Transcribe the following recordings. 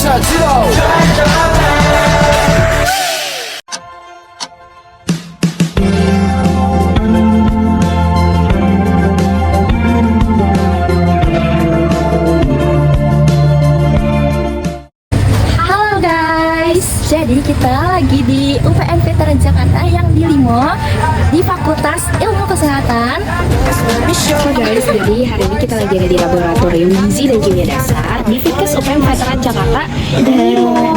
Halo guys, jadi kita lagi di UPN Veteran Jakarta yang di Limo di Fakultas Ilmu Kesehatan. So guys, jadi hari ini kita lagi ada di Laboratorium Gizi dan Kimia Dasar di Fitkes UPN Veteran Jakarta dan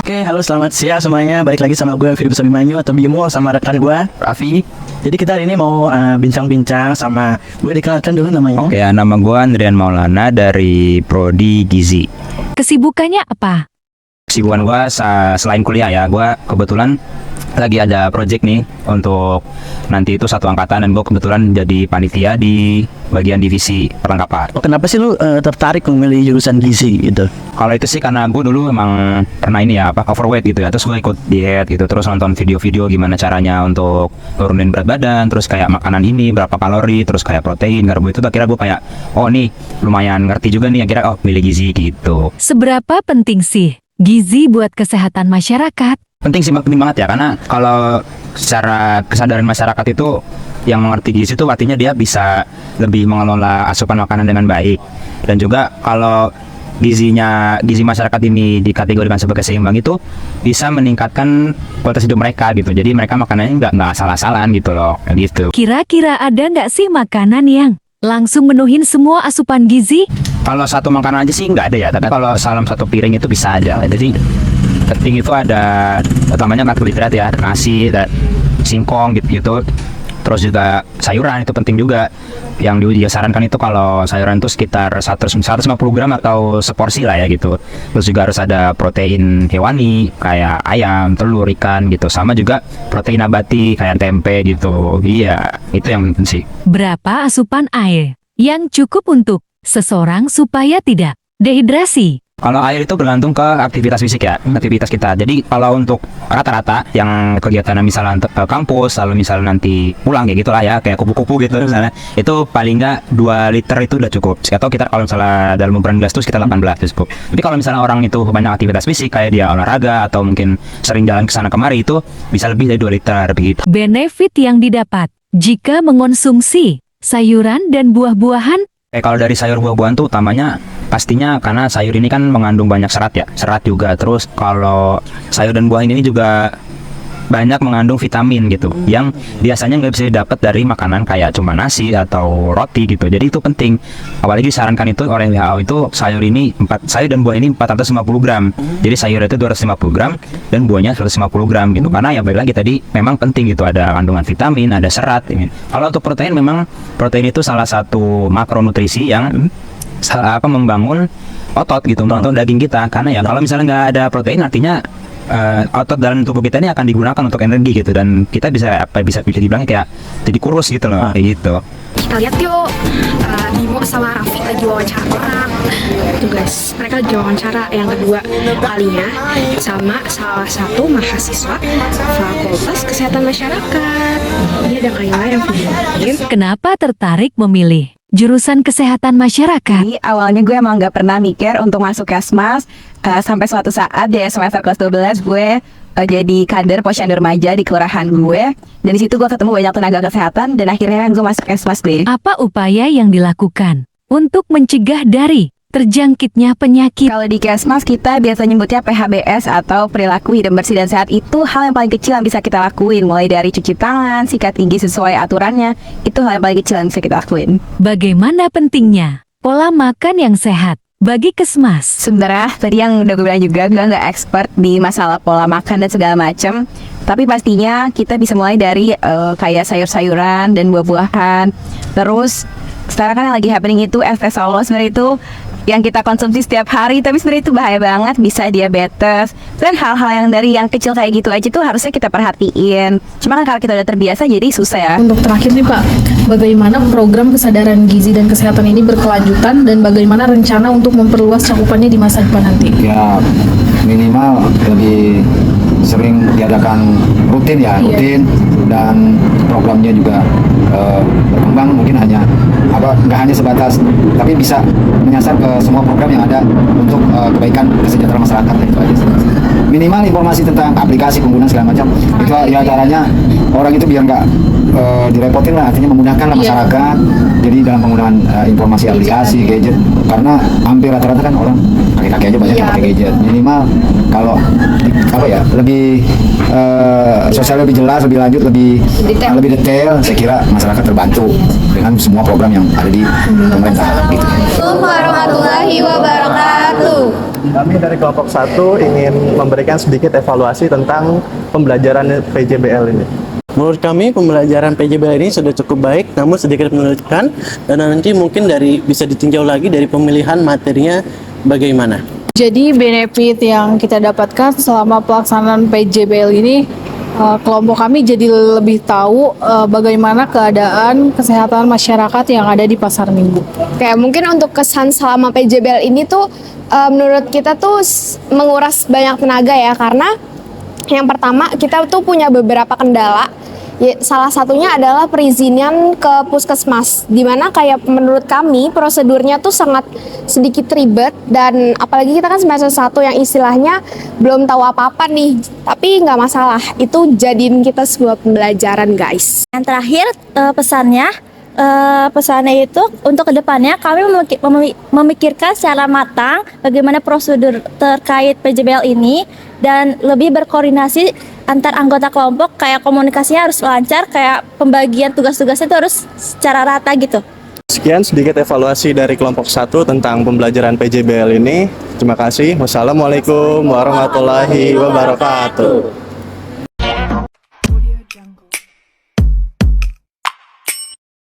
Oke, halo selamat siang semuanya. Balik lagi sama gue Firdaus Abimanyu atau Bimo sama rekan gue Raffi. Jadi kita hari ini mau bincang-bincang sama gue, dikenalkan dulu namanya. Oke, nama gue Andrian Maulana dari Prodi Gizi. Kesibukannya apa? Kesibukan gue selain kuliah ya, gue kebetulan lagi ada project nih untuk nanti itu satu angkatan, dan gue kebetulan jadi panitia di bagian divisi perlengkapan. Oh, kenapa sih lu tertarik memilih jurusan gizi gitu? Kalau itu sih karena gue dulu emang pernah ini ya, overweight gitu ya, terus gue ikut diet gitu, terus nonton video-video gimana caranya untuk turunin berat badan, terus kayak makanan ini berapa kalori, terus kayak protein, karbo itu, akhirnya gue kayak oh nih lumayan ngerti juga nih, akhirnya milih gizi gitu. Seberapa penting sih gizi buat kesehatan masyarakat? Penting sih, penting banget ya, karena kalau secara kesadaran masyarakat itu yang mengerti gizi itu artinya dia bisa lebih mengelola asupan makanan dengan baik, dan juga kalau gizi masyarakat ini dikategorikan sebagai seimbang itu bisa meningkatkan kualitas hidup mereka gitu. Jadi mereka makanannya nggak asal-asalan gitu loh, gitu. Kira-kira ada nggak sih makanan yang langsung menuhin semua asupan gizi? Kalau satu makanan aja sih nggak ada ya, tapi kalau salam satu piring itu bisa aja. Jadi penting itu ada utamanya karbohidrat ya, nasi dan singkong gitu. Terus juga sayuran itu penting juga. Yang disarankan itu kalau sayuran itu sekitar 150 gram atau seporsi lah ya gitu. Terus juga harus ada protein hewani kayak ayam, telur, ikan gitu. Sama juga protein nabati kayak tempe gitu. Iya, itu yang penting sih. Berapa asupan air yang cukup untuk seseorang supaya tidak dehidrasi? Kalau air itu bergantung ke aktivitas fisik ya, aktivitas kita. Jadi kalau untuk rata-rata yang kegiatan misalnya ke kampus, lalu misalnya nanti pulang kayak gitulah ya, kayak kupu-kupu gitu misalnya, itu paling nggak 2 liter itu udah cukup. Atau kita kalau misalnya dalam ukuran gelas itu sekitar 18 cukup. Tapi kalau misalnya orang itu banyak aktivitas fisik kayak dia olahraga atau mungkin sering jalan ke sana kemari, itu bisa lebih dari 2 liter begitu. Benefit yang didapat jika mengonsumsi sayuran dan buah-buahan? Kalau dari sayur buah-buahan tuh utamanya pastinya karena sayur ini kan mengandung banyak serat ya, serat juga. Terus kalau sayur dan buah ini juga banyak mengandung vitamin gitu, yang biasanya nggak bisa didapat dari makanan kayak cuma nasi atau roti gitu. Jadi itu penting. Apalagi disarankan itu oleh WHO itu sayur dan buah ini 450 gram. Jadi sayur itu 250 gram dan buahnya 150 gram gitu. Karena ya balik lagi tadi memang penting gitu, ada kandungan vitamin, ada serat ini. Kalau untuk protein, memang protein itu salah satu makronutrisi yang membangun otot gitu, untuk daging kita. Karena ya kalau misalnya nggak ada protein, artinya otot dalam tubuh kita ini akan digunakan untuk energi gitu, dan kita bisa dibilang kayak jadi kurus gitu loh, kayak gitu. kita lihat yuk, Bimo sama Raffi lagi wawancara orang. Tuh guys, mereka lagi wawancara yang kedua kalinya sama salah satu mahasiswa Fakultas Kesehatan Masyarakat. Ini ada Kayla yang videoin. Kenapa tertarik memilih jurusan kesehatan masyarakat? Jadi awalnya gue emang gak pernah mikir untuk masuk Kesmas, sampai suatu saat di semester kelas 12 gue jadi kader posyandu remaja di kelurahan gue, dan di situ gue ketemu banyak tenaga kesehatan dan akhirnya gue masuk Kesmas deh. Apa upaya yang dilakukan untuk mencegah dari terjangkitnya penyakit? Kalau di Kesmas kita biasa nyebutnya PHBS atau perilaku hidup bersih dan sehat. Itu hal yang paling kecil yang bisa kita lakuin, mulai dari cuci tangan, sikat gigi sesuai aturannya. Itu hal yang paling kecil yang bisa kita lakuin. Bagaimana pentingnya pola makan yang sehat bagi Kesmas? Sebenarnya tadi yang udah gue bilang juga, gue nggak expert di masalah pola makan dan segala macam. Tapi pastinya kita bisa mulai dari kayak sayur-sayuran dan buah-buahan. Terus sekarang kan yang lagi happening itu espresolo, sebenarnya itu yang kita konsumsi setiap hari, tapi sebenarnya itu bahaya banget, bisa diabetes. Dan hal-hal yang dari yang kecil kayak gitu aja tuh harusnya kita perhatiin. Cuma kan kalau kita udah terbiasa jadi susah ya. Untuk terakhir nih Pak, bagaimana program kesadaran gizi dan kesehatan ini berkelanjutan dan bagaimana rencana untuk memperluas cakupannya di masa depan nanti? Ya minimal lebih sering diadakan rutin ya, rutin, dan programnya juga berkembang, mungkin hanya nggak hanya sebatas, tapi bisa menyasar ke semua program yang ada untuk kebaikan kesejahteraan masyarakat. Itu aja sih. Minimal informasi tentang aplikasi penggunaan segala macam itu ya caranya orang itu biar nggak direpotin lah, artinya memudahkan lah masyarakat. Jadi dalam penggunaan informasi aplikasi gadget, karena hampir rata-rata kan orang kaki-kaki aja banyak yang pakai gadget. Minimal kalau lebih sosial lebih jelas, lebih lanjut, lebih detail, saya kira masyarakat terbantu dengan semua program yang ada di pemerintah gitu. Assalamualaikum warahmatullahi wabarakatuh. Kami dari kelompok 1 ingin memberikan sedikit evaluasi tentang pembelajaran PJBL ini. Menurut kami pembelajaran PJBL ini sudah cukup baik, namun sedikit menyulitkan, dan nanti mungkin bisa ditinjau lagi dari pemilihan materinya bagaimana. Jadi benefit yang kita dapatkan selama pelaksanaan PJBL ini, kelompok kami jadi lebih tahu bagaimana keadaan kesehatan masyarakat yang ada di pasar minggu. Kayak mungkin untuk kesan selama PJBL ini tuh menurut kita tuh menguras banyak tenaga ya, karena yang pertama kita tuh punya beberapa kendala. Salah satunya adalah perizinan ke puskesmas, dimana kayak menurut kami prosedurnya tuh sangat sedikit ribet, dan apalagi kita kan semester 1 yang istilahnya belum tahu apa-apa nih, tapi nggak masalah, itu jadiin kita sebuah pembelajaran guys. Yang terakhir pesannya itu untuk kedepannya kami memikirkan secara matang bagaimana prosedur terkait PJBL ini, dan lebih berkoordinasi antar anggota kelompok, kayak komunikasinya harus lancar, kayak pembagian tugas-tugasnya itu harus secara rata gitu. Sekian sedikit evaluasi dari kelompok 1 tentang pembelajaran PJBL ini. Terima kasih. Wassalamualaikum warahmatullahi wabarakatuh.